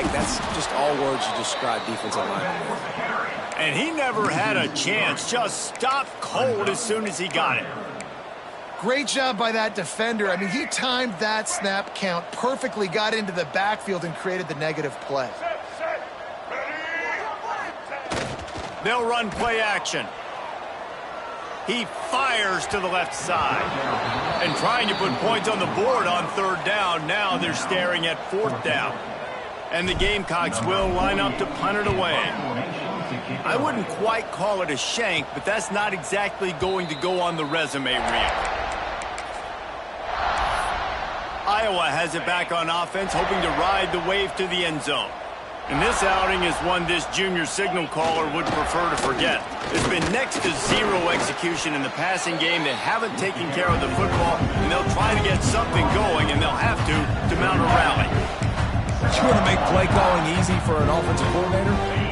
mistake. That's just all words to describe defensive linemen. And he never had a chance. Just stopped cold as soon as he got it. Great job by that defender. I mean, he timed that snap count perfectly, got into the backfield, and created the negative play. They'll run play action. He fires to the left side. And trying to put points on the board on third down. Now they're staring at fourth down. And the Gamecocks will line up to punt it away. I wouldn't quite call it a shank, but that's not exactly going to go on the resume reel. Iowa has it back on offense, hoping to ride the wave to the end zone. And this outing is one this junior signal caller would prefer to forget. There's been next to zero execution in the passing game. They haven't taken care of the football, and they'll try to get something going, and they'll have to mount a rally. You want to make play calling easy for an offensive coordinator?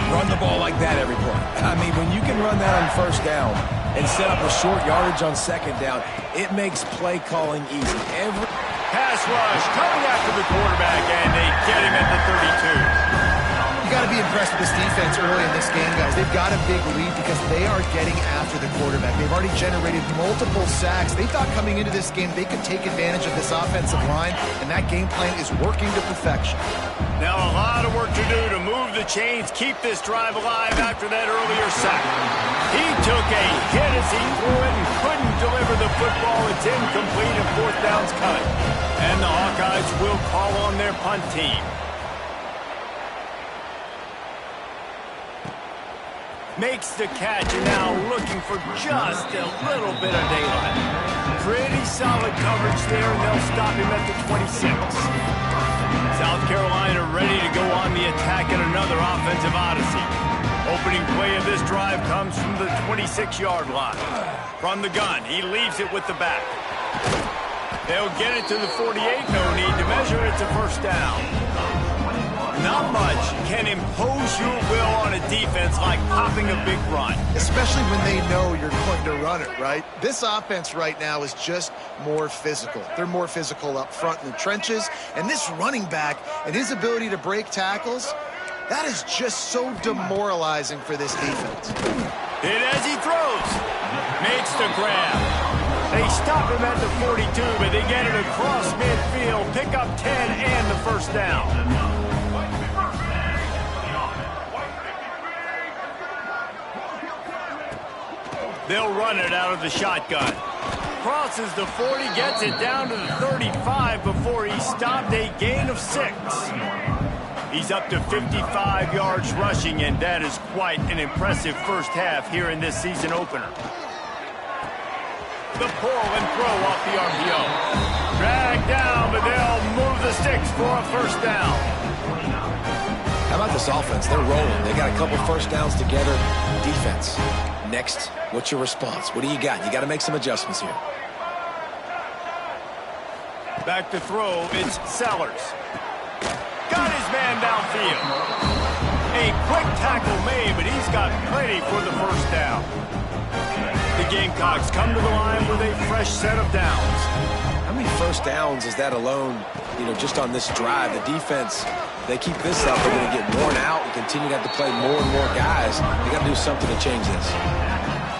Run the ball like that every play. I mean, when you can run that on first down and set up a short yardage on second down, it makes play calling easy. Every pass rush coming after the quarterback, and they get him at the 32. You got to be impressed with this defense early in this game, guys. They've got a big lead because they are getting after the quarterback. They've already generated multiple sacks. They thought coming into this game they could take advantage of this offensive line, and that game plan is working to perfection. Now a lot of work to do to move the chains, keep this drive alive after that earlier sack. He took a hit as he threw it and couldn't deliver the football. It's incomplete and fourth down's cut. And the Hawkeyes will call on their punt team. Makes the catch and now looking for just a little bit of daylight. Pretty solid coverage there, and they'll stop him at the 26. South Carolina ready to go on the attack in another offensive odyssey. Opening play of this drive comes from the 26-yard line. From the gun, he leaves it with the back. They'll get it to the 48, no need to measure it to first down. Not much can impose your will on a defense like popping a big run. Especially when they know you're going to run it, right? This offense right now is just more physical. They're more physical up front in the trenches. And this running back and his ability to break tackles, that is just so demoralizing for this defense. Hit as he throws. Makes the grab. They stop him at the 42, but they get it across midfield. Pick up 10 and the first down. They'll run it out of the shotgun. Crosses the 40, gets it down to the 35 before he stopped, a gain of 6. He's up to 55 yards rushing, and that is quite an impressive first half here in this season opener. The pull and throw off the RPO. Dragged down, but they'll move the sticks for a first down. How about this offense? They're rolling. They got a couple first downs together. Defense. Next, what's your response? What do you got? You got to make some adjustments here. Back to throw, it's Sellers. Got his man downfield. A quick tackle made, but he's got plenty for the first down. The Gamecocks come to the line with a fresh set of downs. How many first downs is that alone, just on this drive? The defense, they keep this up, they're going to get worn out and continue to have to play more and more guys. They got to do something to change this.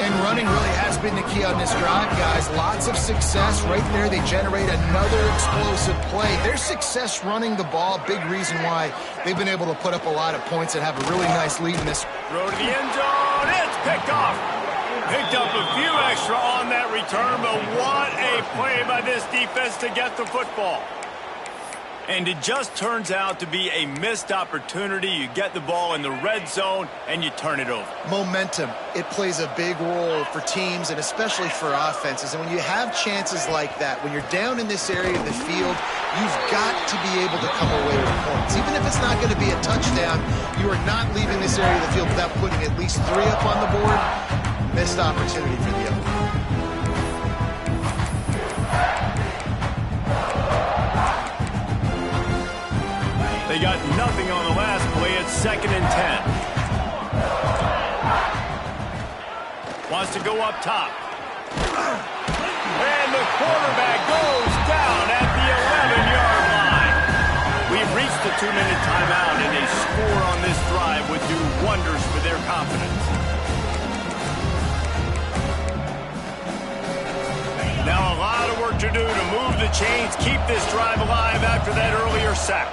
And running really has been the key on this drive, guys. Lots of success right there. They generate another explosive play. Their success running the ball, big reason why they've been able to put up a lot of points and have a really nice lead in this. Throw to the end zone. It's picked off. Picked up a few extra on that return, but what a play by this defense to get the football. And it just turns out to be a missed opportunity. You get the ball in the red zone, and you turn it over. Momentum, it plays a big role for teams and especially for offenses. And when you have chances like that, when you're down in this area of the field, you've got to be able to come away with points. Even if it's not going to be a touchdown, you are not leaving this area of the field without putting at least 3 up on the board. Missed opportunity for the other. They got nothing on the last play. It's 2nd and 10. Wants to go up top. And the quarterback goes down at the 11-yard line. We've reached the 2-minute timeout in a confidence. Now a lot of work to do to move the chains, keep this drive alive after that earlier sack.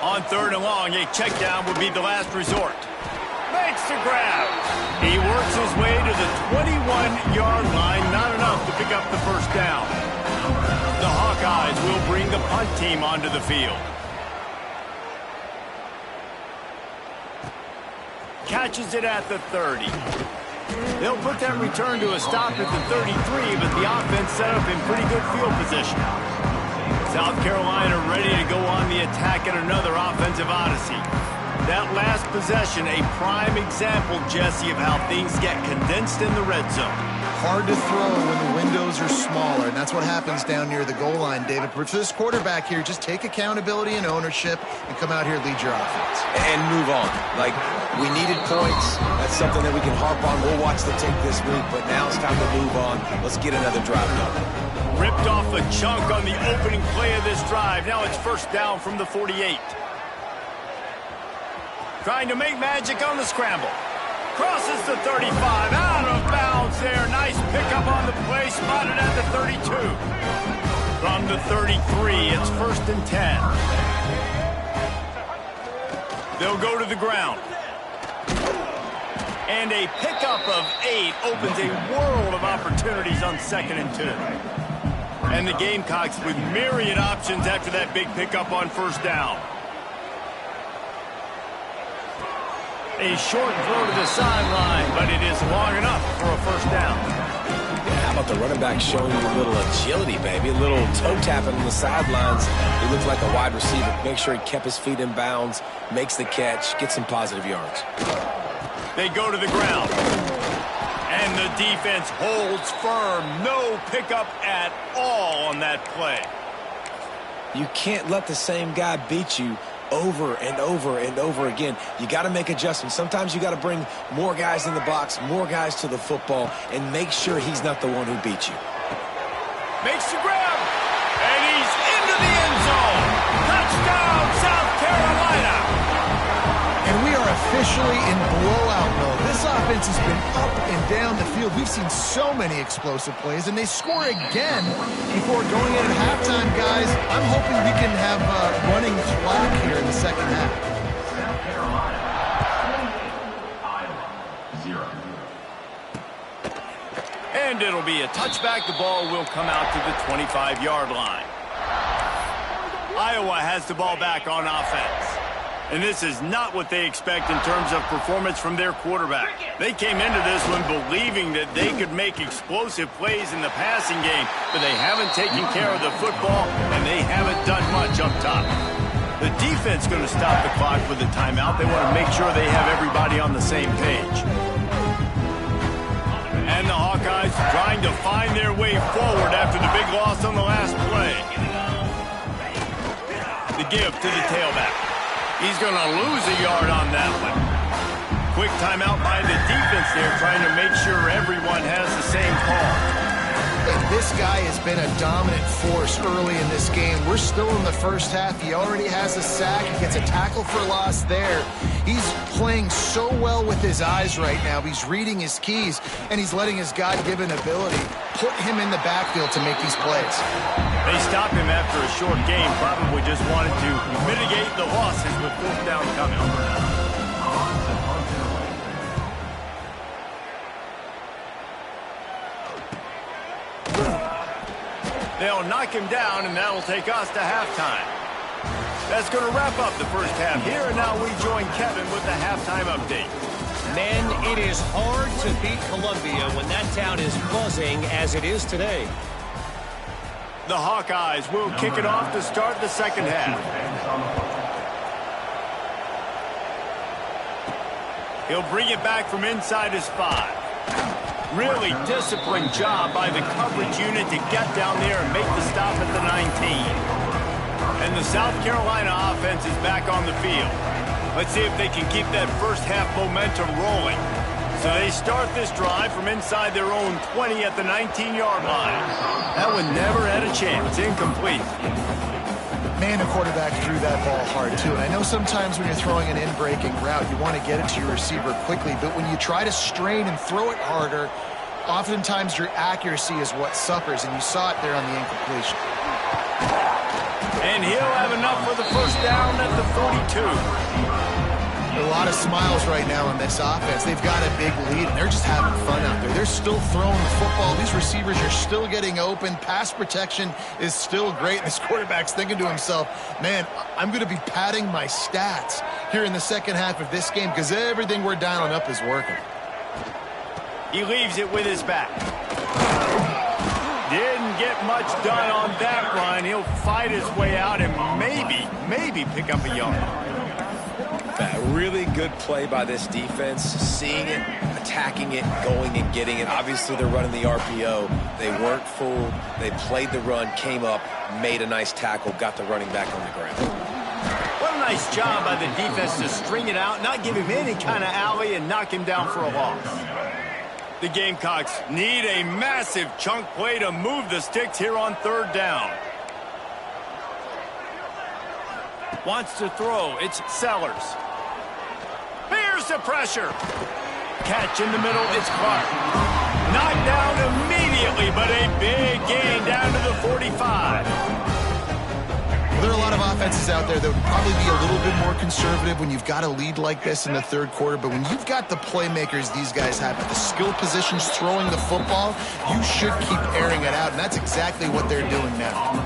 On 3rd and long, a check down would be the last resort. Makes the grab. He works his way to the 21-yard line. Not enough to pick up the first down. The Hawkeyes will bring the punt team onto the field. Catches it at the 30. They'll put that return to a stop at the 33, but the offense set up in pretty good field position. South Carolina ready to go on the attack at another offensive odyssey. That last possession, a prime example, Jesse, of how things get condensed in the red zone. Hard to throw when the windows are smaller, and that's what happens down near the goal line, David. But for this quarterback here, just take accountability and ownership and come out here and lead your offense. And move on. Like, we needed points. That's something that we can harp on. We'll watch the tape this week, but now it's time to move on. Let's get another drive done. Ripped off a chunk on the opening play of this drive. Now it's first down from the 48. Trying to make magic on the scramble. Crosses the 35. Out of bounds there. Nice pickup on the play. Spotted at the 32. From the 33, it's 1st and 10. They'll go to the ground. And a pickup of 8 opens a world of opportunities on 2nd and 2. And the Gamecocks with myriad options after that big pickup on 1st down. A short throw to the sideline, but it is long enough for a 1st down. Yeah, how about the running back showing you a little agility, baby? A little toe tapping on the sidelines. He looked like a wide receiver. Make sure he kept his feet in bounds, makes the catch, gets some positive yards. They go to the ground. And the defense holds firm. No pickup at all on that play. You can't let the same guy beat you over and over and over again. You got to make adjustments. Sometimes you got to bring more guys in the box, more guys to the football, and make sure he's not the one who beat you. Makes the grab, and he's into the end zone. Touchdown, South Carolina. And we are officially in blowout mode. This offense has been up and down the field. We've seen so many explosive plays, and they score again before going in at halftime, guys. I'm hoping we can have running clock here in the second half. And it'll be a touchback. The ball will come out to the 25-yard line. Iowa has the ball back on offense. And this is not what they expect in terms of performance from their quarterback. They came into this one believing that they could make explosive plays in the passing game, but they haven't taken care of the football, and they haven't done much up top. The defense going to stop the clock with a timeout. They want to make sure they have everybody on the same page. And the Hawkeyes trying to find their way forward after the big loss on the last play. The give to the tailback. He's going to lose a yard on that one. Quick timeout by the defense there, trying to make sure everyone has the same call. And this guy has been a dominant force early in this game. We're still in the first half. He already has a sack. He gets a tackle for loss there. He's playing so well with his eyes right now. He's reading his keys, and he's letting his God-given ability put him in the backfield to make these plays. They stopped him after a short game, probably just wanted to mitigate the losses with 4th down coming. They'll knock him down, and that'll take us to halftime. That's going to wrap up the first half here, and now we join Kevin with the halftime update. Men, it is hard to beat Columbia when that town is buzzing as it is today. The Hawkeyes will kick it off to start the second half. He'll bring it back from inside his 5. Really disciplined job by the coverage unit to get down there and make the stop at the 19. And the South Carolina offense is back on the field. Let's see if they can keep that first half momentum rolling. So they start this drive from inside their own 20 at the 19-yard line. That one never had a chance. Incomplete. Man, the quarterback threw that ball hard, too. And I know sometimes when you're throwing an in-breaking route, you want to get it to your receiver quickly. But when you try to strain and throw it harder, oftentimes your accuracy is what suffers. And you saw it there on the incompletion. And he'll have enough for the first down at the 42. A lot of smiles right now on this offense. They've got a big lead, and they're just having fun out there. They're still throwing the football. These receivers are still getting open. Pass protection is still great. And this quarterback's thinking to himself, man, I'm going to be padding my stats here in the second half of this game because everything we're dialing up is working. He leaves it with his back. Didn't get much done on that run. He'll fight his way out and maybe pick up a yard. A really good play by this defense, seeing it, attacking it, going and getting it. Obviously, they're running the RPO. They weren't fooled. They played the run, came up, made a nice tackle, got the running back on the ground. What a nice job by the defense to string it out, not give him any kind of alley, and knock him down for a loss. The Gamecocks need a massive chunk play to move the sticks here on third down. Wants to throw. It's Sellers. Here's the pressure. Catch in the middle. It's Clark. Knocked down immediately, but a big gain down to the 45. There are a lot of offenses out there that would probably be a little bit more conservative when you've got a lead like this in the third quarter. But when you've got the playmakers these guys have at the skill positions throwing the football, you should keep airing it out. And that's exactly what they're doing now.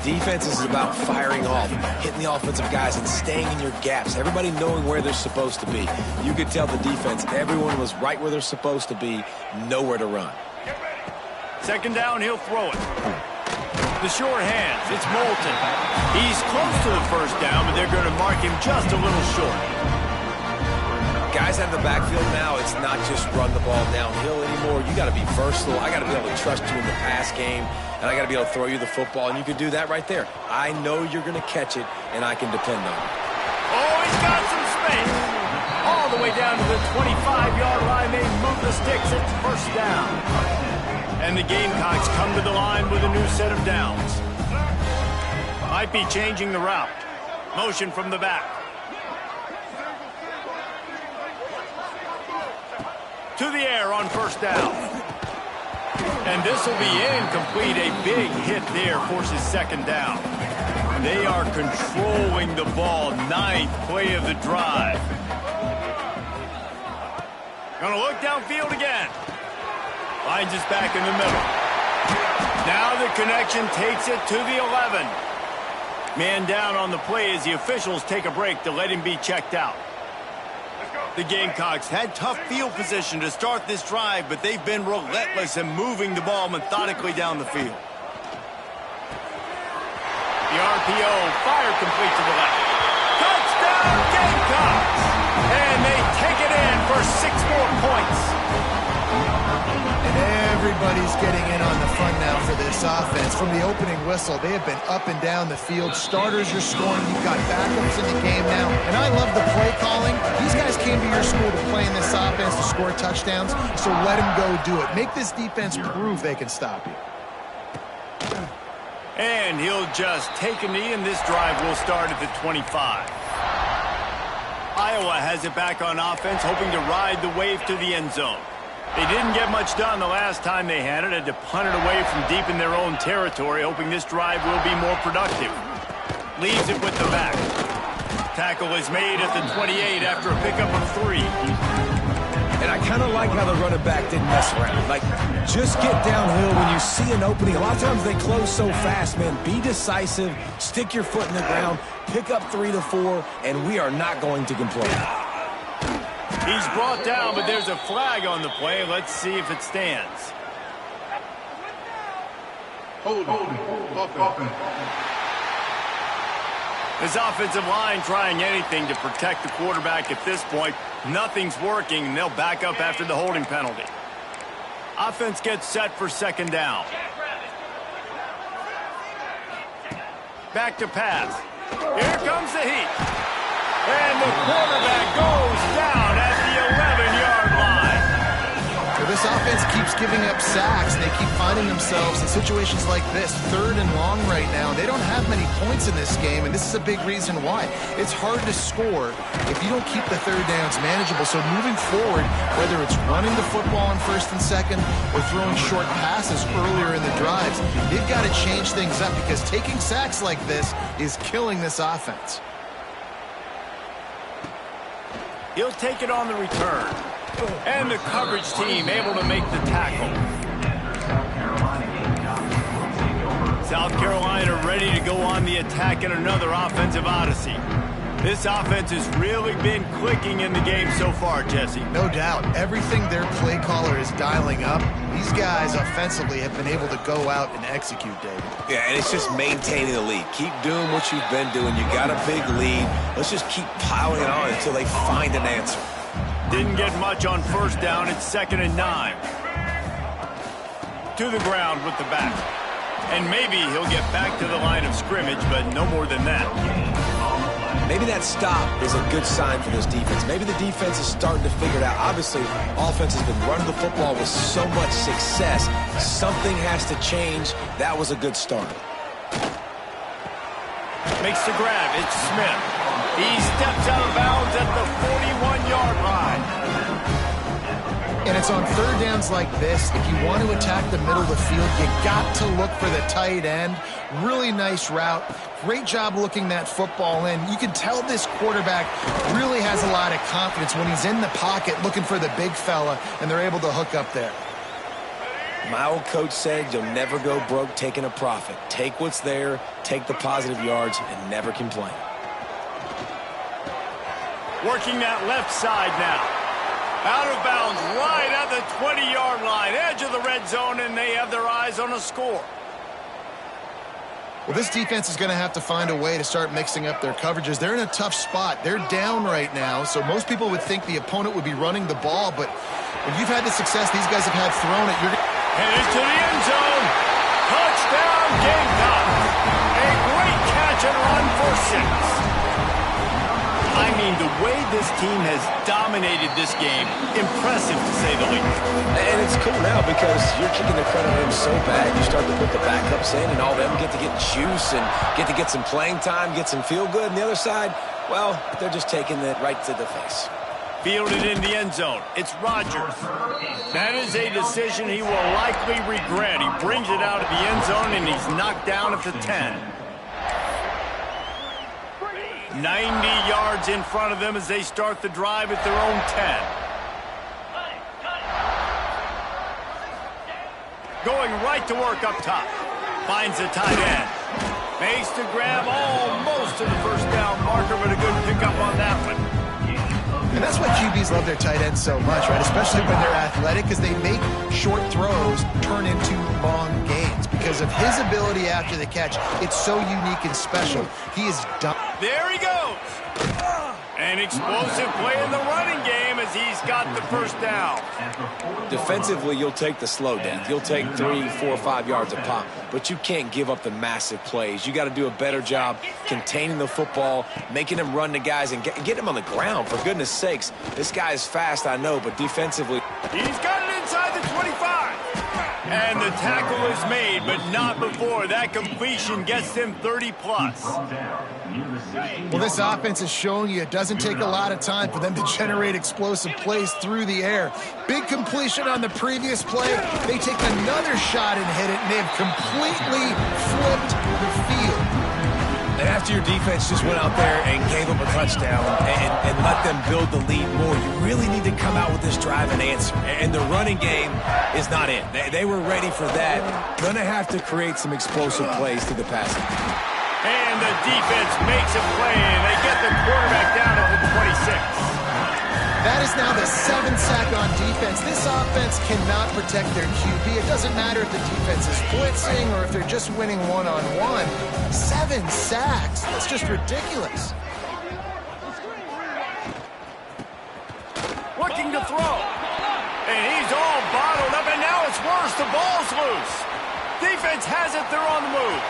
Defense is about firing off, hitting the offensive guys, and staying in your gaps. Everybody knowing where they're supposed to be. You could tell the defense, everyone was right where they're supposed to be, nowhere to run. Second down, he'll throw it. The short hands, it's Moulton. He's close to the first down, but they're going to mark him just a little short. Guys out of the backfield now, it's not just run the ball downhill anymore. You got to be versatile. I got to be able to trust you in the pass game, and I got to be able to throw you the football, and you can do that right there. I know you're going to catch it, and I can depend on it. Oh, he's got some space. All the way down to the 25-yard line. They move the sticks. It's first down. And the Gamecocks come to the line with a new set of downs. Might be changing the route. Motion from the back. To the air on first down. And this will be incomplete. A big hit there forces second down. They are controlling the ball. Ninth play of the drive. Gonna look downfield again. Finds us back in the middle. Now the connection takes it to the 11. Man down on the play as the officials take a break to let him be checked out. The Gamecocks had tough field position to start this drive, but they've been relentless in moving the ball methodically down the field. The RPO, fire complete to the left. Touchdown, Gamecocks! And they take it in for 6 more points. And everybody's getting in on the fun now for this offense. From the opening whistle, they have been up and down the field. Starters are scoring. You've got backups in the game now. And I love the play calling. These guys came to your school to play in this offense to score touchdowns, so let them go do it. Make this defense prove they can stop you. And he'll just take a knee, and this drive will start at the 25. Iowa has it back on offense, hoping to ride the wave to the end zone. They didn't get much done the last time they had it. Had to punt it away from deep in their own territory, hoping this drive will be more productive. Leaves it with the back. Tackle is made at the 28 after a pickup of 3. And I kind of like how the running back didn't mess around. Like, just get downhill when you see an opening. A lot of times they close so fast, man. Be decisive, stick your foot in the ground, pick up 3 to 4, and we are not going to complain. He's brought down, but there's a flag on the play. Let's see if it stands. Hold on. His offensive line trying anything to protect the quarterback at this point. Nothing's working, and they'll back up after the holding penalty. Offense gets set for second down. Back to pass. Here comes the heat. And the quarterback goes down at the 11-yard line. Well, this offense defense keeps giving up sacks, and they keep finding themselves in situations like this, 3rd and long right now. They don't have many points in this game, and this is a big reason why. It's hard to score if you don't keep the 3rd downs manageable. So moving forward, whether it's running the football on 1st and 2nd or throwing short passes earlier in the drives, they've got to change things up because taking sacks like this is killing this offense. He'll take it on the return. And the coverage team able to make the tackle. South Carolina ready to go on the attack in another offensive odyssey. This offense has really been clicking in the game so far, Jesse. No doubt. Everything their play caller is dialing up, these guys offensively have been able to go out and execute, David. Yeah, and it's just maintaining the lead. Keep doing what you've been doing. You got a big lead. Let's just keep piling it on until they find an answer. Didn't get much on 1st down. It's 2nd and 9. To the ground with the back. And maybe he'll get back to the line of scrimmage, but no more than that. Maybe that stop is a good sign for this defense. Maybe the defense is starting to figure it out. Obviously, offense has been running the football with so much success. Something has to change. That was a good start. Makes the grab. It's Smith. He steps out of bounds at the 41-yard line. And it's on 3rd downs like this. If you want to attack the middle of the field, you got to look for the tight end. Really nice route. Great job looking that football in. You can tell this quarterback really has a lot of confidence when he's in the pocket looking for the big fella, and they're able to hook up there. My old coach said you'll never go broke taking a profit. Take what's there, take the positive yards, and never complain. Working that left side now. Out of bounds, right at the 20-yard line, edge of the red zone, and they have their eyes on a score. Well, this defense is going to have to find a way to start mixing up their coverages. They're in a tough spot. They're down right now, so most people would think the opponent would be running the ball, but when you've had the success these guys have had throwing it, you're headed to the end zone. Touchdown, Gamecock. A great catch and run for 6. I mean, the way this team has dominated this game, impressive to say the least. And it's cool now because you're kicking the credit in so bad. You start to put the backups in, and all of them get to get juice and get to get some playing time, get some feel good. And the other side, well, they're just taking it right to the face. Fielded in the end zone. It's Rodgers. That is a decision he will likely regret. He brings it out of the end zone, and he's knocked down at the 10. 90 yards in front of them as they start the drive at their own 10. Going right to work up top. Finds the tight end. Makes the grab almost to the 1st down marker, but a good pickup on that one. And that's why QBs love their tight ends so much, right? Especially when they're athletic, because they make short throws turn into long gains. Because of his ability after the catch, it's so unique and special. He is done. There he goes. An explosive play in the running game as he's got the 1st down. Defensively, you'll take the slow downs. You'll take 3, 4, 5 yards a pop, but you can't give up the massive plays. You got to do a better job containing the football, making them run the guys, and get them on the ground, for goodness sakes. This guy is fast, I know, but defensively... He's got it inside the 25. And the tackle is made, but not before that completion gets them 30-plus. Well, this offense is showing you it doesn't take a lot of time for them to generate explosive plays through the air. Big completion on the previous play. They take another shot and hit it, and they've completely flipped the field. And after your defense just went out there and gave up a touchdown and let them build the lead more, you really need to come out with this drive and answer. And the running game is not in. They were ready for that. Going to have to create some explosive plays to the passing. And the defense makes a play, and they get the quarterback down at the 26. That is now the 7th sack on defense. This offense cannot protect their QB. It doesn't matter if the defense is blitzing or if they're just winning one-on-one. 7 sacks. That's just ridiculous. Looking to throw. And he's all bottled up, and now it's worse. The ball's loose. Defense has it. They're on the move.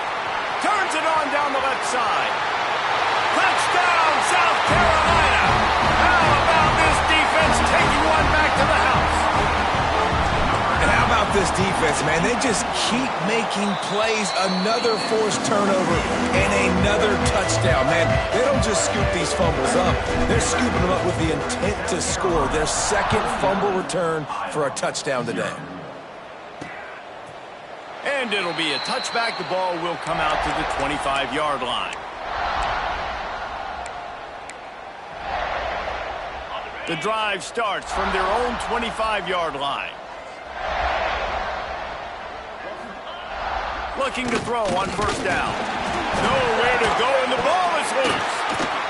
Turns it on down the left side. Touchdown, South Carolina. How about this defense taking one back to the house? this defense, man. They just keep making plays. Another forced turnover and another touchdown, man. They don't just scoop these fumbles up. They're scooping them up with the intent to score. Their second fumble return for a touchdown today. And it'll be a touchback. The ball will come out to the 25-yard line. The drive starts from their own 25-yard line. Looking to throw on first down. Nowhere to go, and the ball is loose.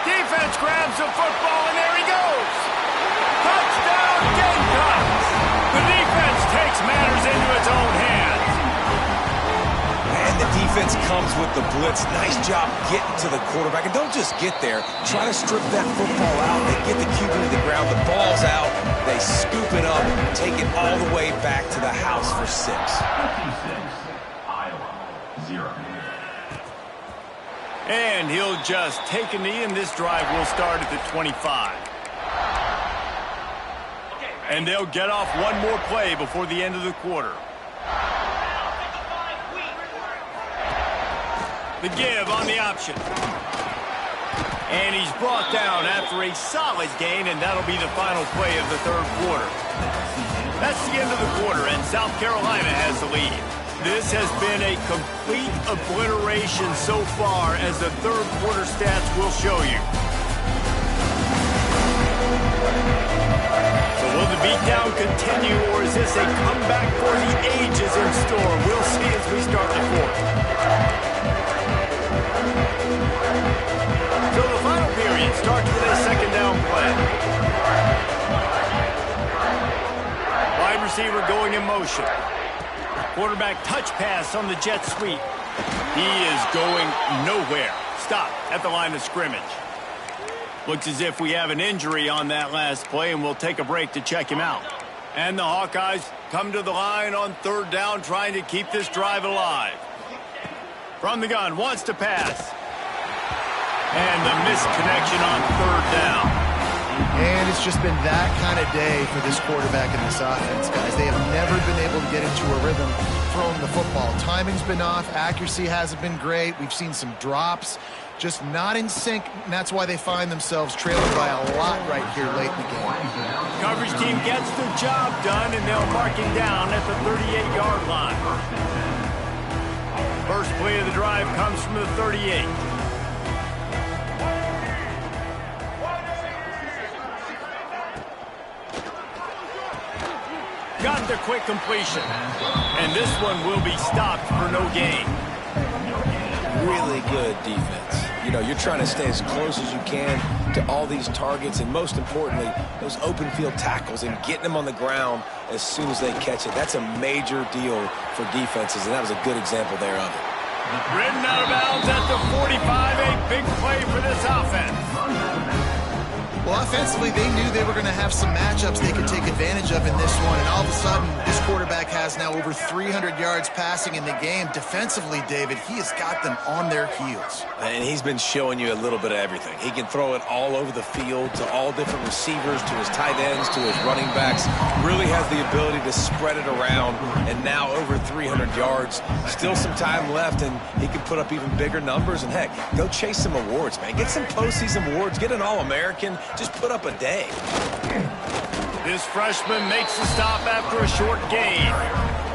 Defense grabs the football, and there he goes. Touchdown, Gamecocks. The defense takes matters into its own hands. And the defense comes with the blitz. Nice job getting to the quarterback. And don't just get there. Try to strip that football out. They get the QB to the ground. The ball's out. They scoop it up, take it all the way back to the house for 6. Iowa, 0. And he'll just take a knee, and this drive will start at the 25. And they'll get off one more play before the end of the quarter. The give on the option. And he's brought down after a solid gain, and that'll be the final play of the third quarter. That's the end of the quarter, and South Carolina has the lead. This has been a complete obliteration so far, as the third quarter stats will show you. So will the beatdown continue, or is this a comeback for the ages in store? We'll see as we start the fourth. So the final period starts with a second down play. Wide receiver going in motion. Quarterback touch pass on the jet sweep. He is going nowhere. Stop at the line of scrimmage. Looks as if we have an injury on that last play, and we'll take a break to check him out. And the Hawkeyes come to the line on third down, trying to keep this drive alive. From the gun, wants to pass. And the missed connection on third down. And it's just been that kind of day for this quarterback and this offense, guys. They have never been able to get into a rhythm throwing the football. Timing's been off. Accuracy hasn't been great. We've seen some drops. Just not in sync, and that's why they find themselves trailing by a lot right here late in the game. Coverage team gets the job done, and they'll mark him down at the 38-yard line. First play of the drive comes from the 38. Got the quick completion. And this one will be stopped for no gain. Really good defense. You know, you're trying to stay as close as you can to all these targets, and most importantly, those open field tackles and getting them on the ground as soon as they catch it. That's a major deal for defenses, and that was a good example there of it. Ridden out of bounds at the 45, a big play for this offense. Well, offensively, they knew they were going to have some matchups they could take advantage of in this one, and all of a sudden, this quarterback has now over 300 yards passing in the game. Defensively, David, he has got them on their heels. And he's been showing you a little bit of everything. He can throw it all over the field to all different receivers, to his tight ends, to his running backs. Really has the ability to spread it around, and now over 300 yards. Still some time left, and he can put up even bigger numbers. And, heck, go chase some awards, man. Get some postseason awards. Get an All-American. Just put up a day. This freshman makes the stop after a short gain.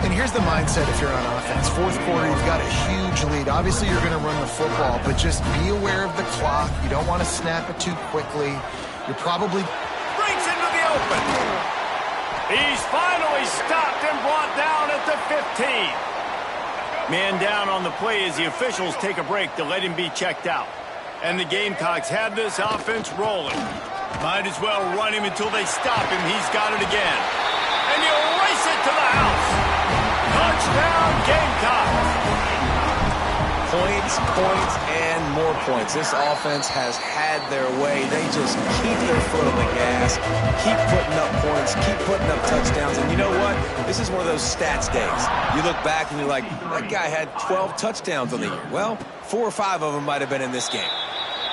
And here's the mindset if you're on offense. Fourth quarter, you've got a huge lead. Obviously, you're going to run the football, but just be aware of the clock. You don't want to snap it too quickly. You're probably... Breaks into the open. He's finally stopped and brought down at the 15. Man down on the play as the officials take a break to let him be checked out. And the Gamecocks have this offense rolling. Might as well run him until they stop him. He's got it again. And he'll race it to the house. Touchdown, Gamecocks. Points, points, and more points. This offense has had their way. They just keep their foot on the gas, keep putting up points, keep putting up touchdowns. And you know what? This is one of those stats days. You look back and you're like, that guy had 12 touchdowns on the year. Well, 4 or 5 of them might have been in this game.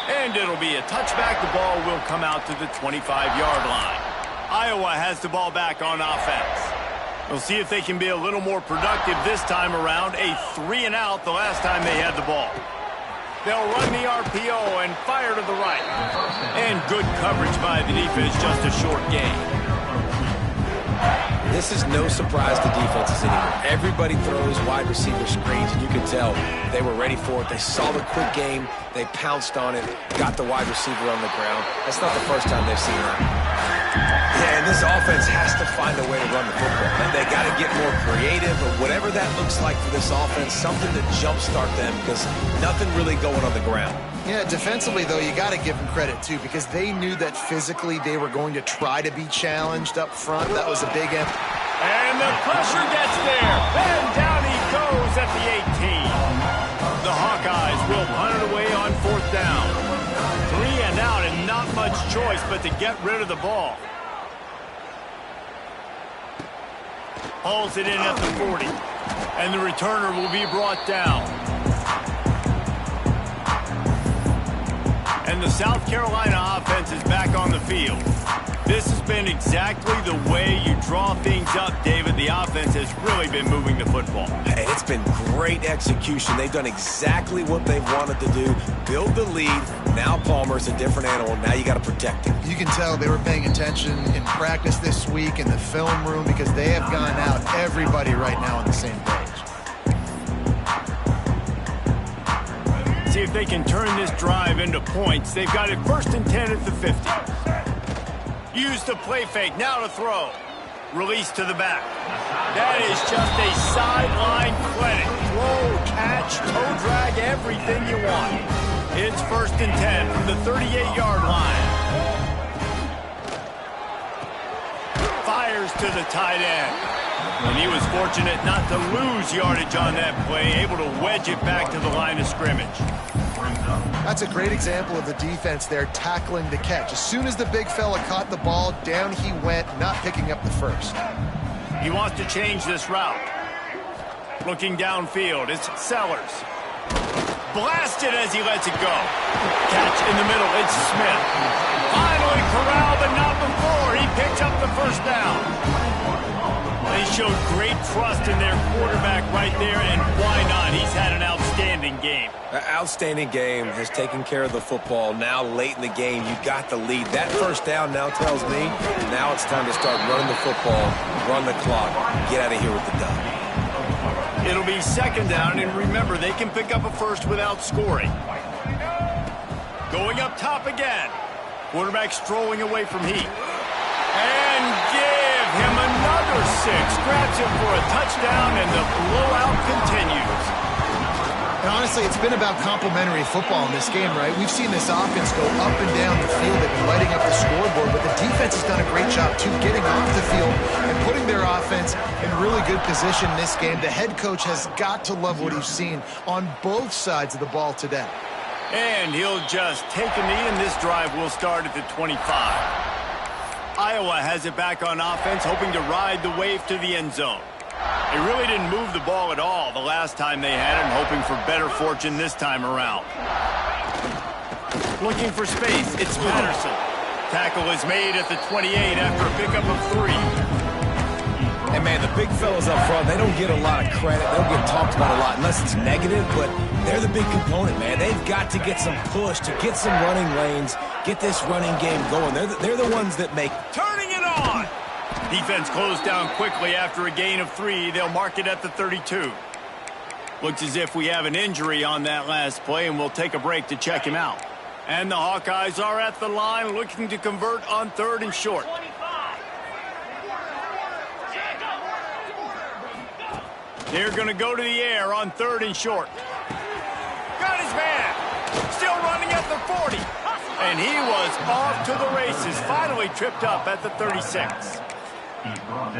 And it'll be a touchback. The ball will come out to the 25-yard line. Iowa has the ball back on offense. We'll see if they can be a little more productive this time around. A 3-and-out the last time they had the ball. They'll run the RPO and fire to the right. And good coverage by the defense, just a short gain. This is no surprise to defenses anymore. Everybody throws wide receiver screens, and you can tell they were ready for it. They saw the quick game. They pounced on it, got the wide receiver on the ground. That's not the first time they've seen that. Yeah, and this offense has to find a way to run the football. And they got to get more creative, or whatever that looks like for this offense, something to jumpstart them, because nothing really going on the ground. Yeah, defensively, though, you got to give them credit, too, because they knew that physically they were going to try to be challenged up front. That was a big end. And the pressure gets there. And down he goes at the 18. The Hawkeyes will punt it away on 4th down. 3-and-out and not much choice but to get rid of the ball. Hauls it in at the 40. And the returner will be brought down. And the South Carolina offense is back on the field. This has been exactly the way you draw things up, David. The offense has really been moving the football. Hey, it's been great execution. They've done exactly what they've wanted to do. Build the lead. Now Palmer's a different animal. Now you got to protect him. You can tell they were paying attention in practice this week in the film room, because they have gone out, everybody right now on the same page. See if they can turn this drive into points. They've got it 1st and 10 at the 50. Use the play fake, now to throw. Release to the back. That is just a sideline clinic. Throw, catch, toe drag, everything you want. It's 1st and 10 from the 38-yard line. Fires to the tight end. And he was fortunate not to lose yardage on that play, able to wedge it back to the line of scrimmage. That's a great example of the defense there tackling the catch. As soon as the big fella caught the ball, down he went, not picking up the first. He wants to change this route. Looking downfield, it's Sellers. Blasted as he lets it go. Catch in the middle, it's Smith. Finally corralled, but not before. He picks up the 1st down. They showed great trust in their quarterback right there, and why not? He's had an outstanding game. Outstanding game, has taken care of the football. Now late in the game, you got the lead. That 1st down now tells me now it's time to start running the football, run the clock, get out of here with the dub. It'll be 2nd down, and remember, they can pick up a first without scoring. Going up top again. Quarterback strolling away from Heath. And give him another 6. Grabs him for a touchdown, and the blowout continues. And honestly, it's been about complementary football in this game, right? We've seen this offense go up and down the field. They've been lighting up the scoreboard, but the defense has done a great job, too, getting off the field and putting their offense in really good position in this game. The head coach has got to love what he's seen on both sides of the ball today. And he'll just take a knee, and this drive will start at the 25. Iowa has it back on offense, hoping to ride the wave to the end zone. They really didn't move the ball at all the last time they had it, and hoping for better fortune this time around. Looking for space, it's Patterson. Tackle is made at the 28 after a pickup of 3. And, man, the big fellas up front, they don't get a lot of credit. They don't get talked about a lot unless it's negative, but they're the big component, man. They've got to get some push, to get some running lanes, get this running game going. They're the ones that make. Turning it on! Defense closed down quickly after a gain of 3. They'll mark it at the 32. Looks as if we have an injury on that last play, and we'll take a break to check him out. And the Hawkeyes are at the line looking to convert on 3rd and short. They're going to go to the air on 3rd and short. Got his man. Still running at the 40. And he was off to the races. Finally tripped up at the 36.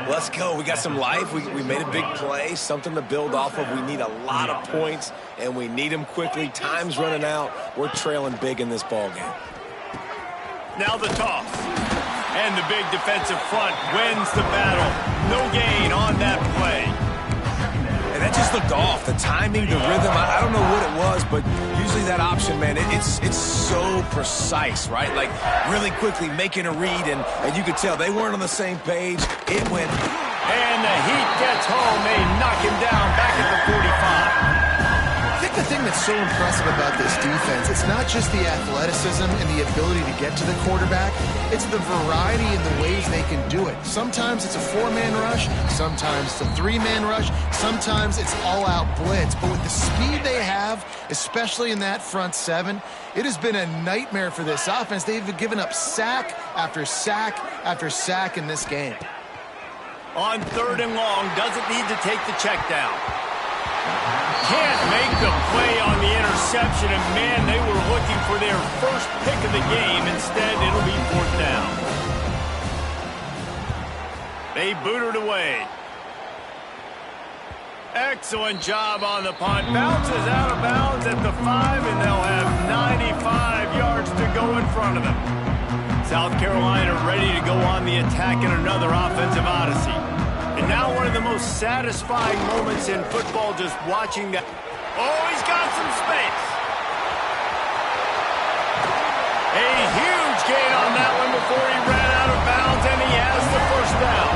Let's go. We got some life. We made a big play, something to build off of. We need a lot of points, and we need them quickly. Time's running out. We're trailing big in this ball game. Now the toss. And the big defensive front wins the battle. No gain on that play. And that just looked off. The timing, the rhythm, I don't know what it was, but usually that option, man, it's so precise, right? Like really quickly making a read, and you could tell they weren't on the same page. It went And the heat gets home. They knock him down back at the 45. I think the thing that's so impressive about this defense, it's not just the athleticism and the ability to get to the quarterback, it's the variety in the ways they can do it. Sometimes it's a 4-man rush, sometimes it's a 3-man rush, sometimes it's all-out blitz. But with the speed they have, especially in that front 7, it has been a nightmare for this offense. They've given up sack after sack after sack in this game. On 3rd and long, doesn't need to take the check down. Can't make the play on the interception, and man, they were looking for their first pick of the game. Instead, it'll be 4th down. They boot it away. Excellent job on the punt. Bounces out of bounds at the 5, and they'll have 95 yards to go in front of them. South Carolina ready to go on the attack in another offensive odyssey. And now one of the most satisfying moments in football, just watching that. Oh, he's got some space. A huge gain on that one before he ran out of bounds, and he has the first down.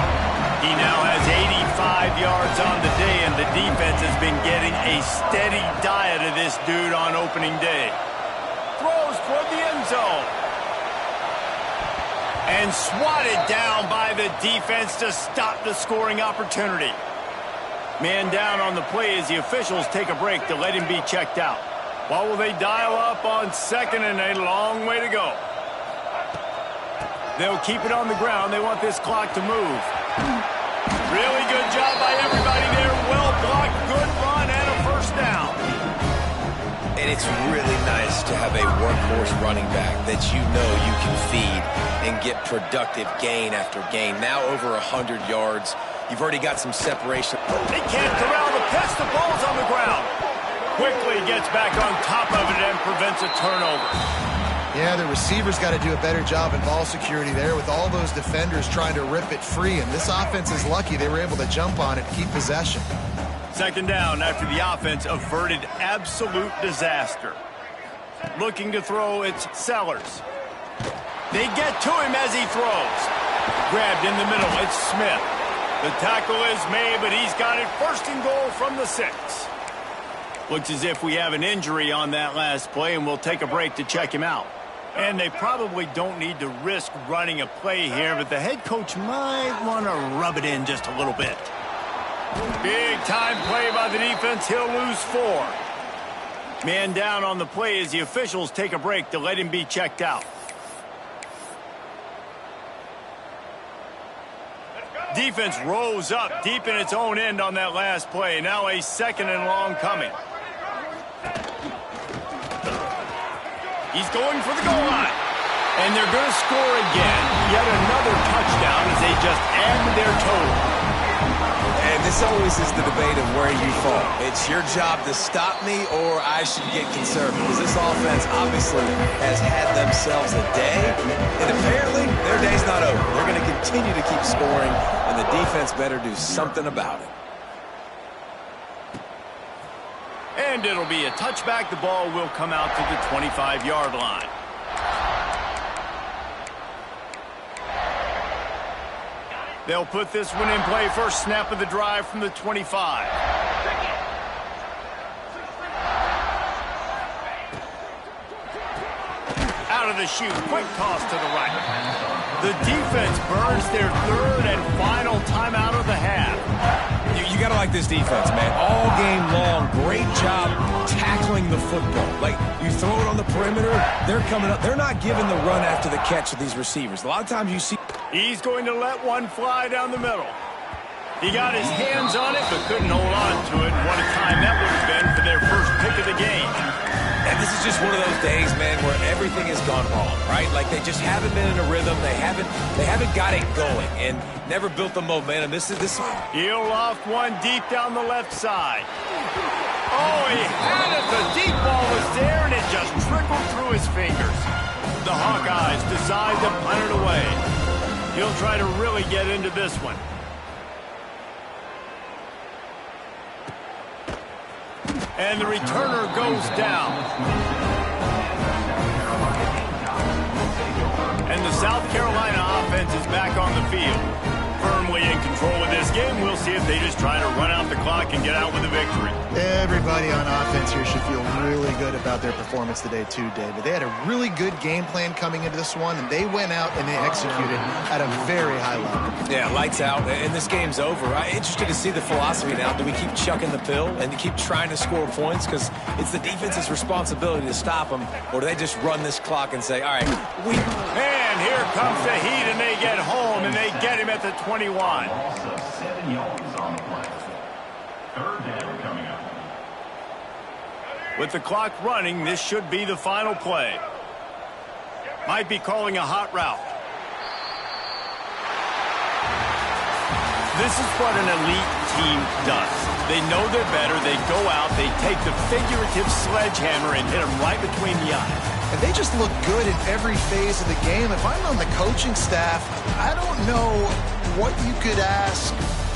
He now has 85 yards on the day, and the defense has been getting a steady diet of this dude on opening day. Throws toward the end zone. And swatted down by the defense to stop the scoring opportunity. Man down on the play as the officials take a break to let him be checked out. What will they dial up on 2nd and a long way to go? They'll keep it on the ground. They want this clock to move. Really good job by everybody there. Well blocked, good run, and a first down. And it's really nice to have a workhorse running back that you know you can feed and get productive gain after gain. Now over 100 yards. You've already got some separation. They can't corral the pitch. The ball's on the ground. Quickly gets back on top of it and prevents a turnover. Yeah, the receivers got to do a better job in ball security there with all those defenders trying to rip it free. And this offense is lucky they were able to jump on it and keep possession. 2nd down after the offense averted absolute disaster. Looking to throw, it's Sellers. They get to him as he throws. Grabbed in the middle, it's Smith. The tackle is made, but he's got it 1st and goal from the 6. Looks as if we have an injury on that last play, and we'll take a break to check him out. And they probably don't need to risk running a play here, but the head coach might want to rub it in just a little bit. Big time play by the defense. He'll lose 4. Man down on the play as the officials take a break to let him be checked out. Defense rose up deep in its own end on that last play. Now a 2nd and long coming. He's going for the goal line. And they're going to score again. Yet another touchdown as they just add to their total. And this always is the debate of where you fall. It's your job to stop me or I should get conservative. Because this offense obviously has had themselves a day. And apparently their day's not over. They're going to continue to keep scoring. And the defense better do something about it. And it'll be a touchback. The ball will come out to the 25-yard line. They'll put this one in play. First snap of the drive from the 25. Out of the chute. Quick toss to the right. The defense burns their 3rd and final timeout of the half. You got to like this defense, man. All game long, great job tackling the football. Like, you throw it on the perimeter, they're coming up. They're not giving the run after the catch of these receivers. A lot of times you see... He's going to let one fly down the middle. He got his hands on it, but couldn't hold on to it. And what a time that would have been for their first pick of the game. And this is just one of those days, man, where everything has gone wrong, right? Like, they just haven't been in a rhythm. They haven't got it going and never built the momentum. This. He'll loft one deep down the left side. Oh, he had it. The deep ball was there, and it just trickled through his fingers. The Hawkeyes decide to punt it away. He'll try to really get into this one. And the returner goes down. And the South Carolina offense is back on the field. Firmly in control of this game. We'll see if they just try to run out the clock and get out with a victory. Everybody on offense here should feel really good about their performance today too, David. They had a really good game plan coming into this one, and they went out and they executed at a very high level. Yeah, lights out, and this game's over. I'm interested to see the philosophy now. Do we keep chucking the pill and keep trying to score points because it's the defense's responsibility to stop them, or do they just run this clock and say, all right, And here comes the Heat, and they get home, and they get him at the 21. Also 7 yards on the play. Third down coming up. With the clock running, this should be the final play. Might be calling a hot route. This is what an elite team does. They know they're better. They go out. They take the figurative sledgehammer and hit them right between the eyes. And they just look good in every phase of the game. If I'm on the coaching staff, I don't know what you could ask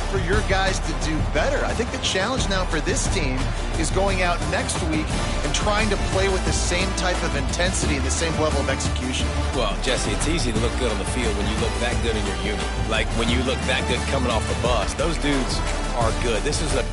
for your guys to do better. I think the challenge now for this team is going out next week and trying to play with the same type of intensity and the same level of execution. Well, Jesse, it's easy to look good on the field when you look that good in your unit. Like when you look that good coming off the bus. Those dudes are good. This is a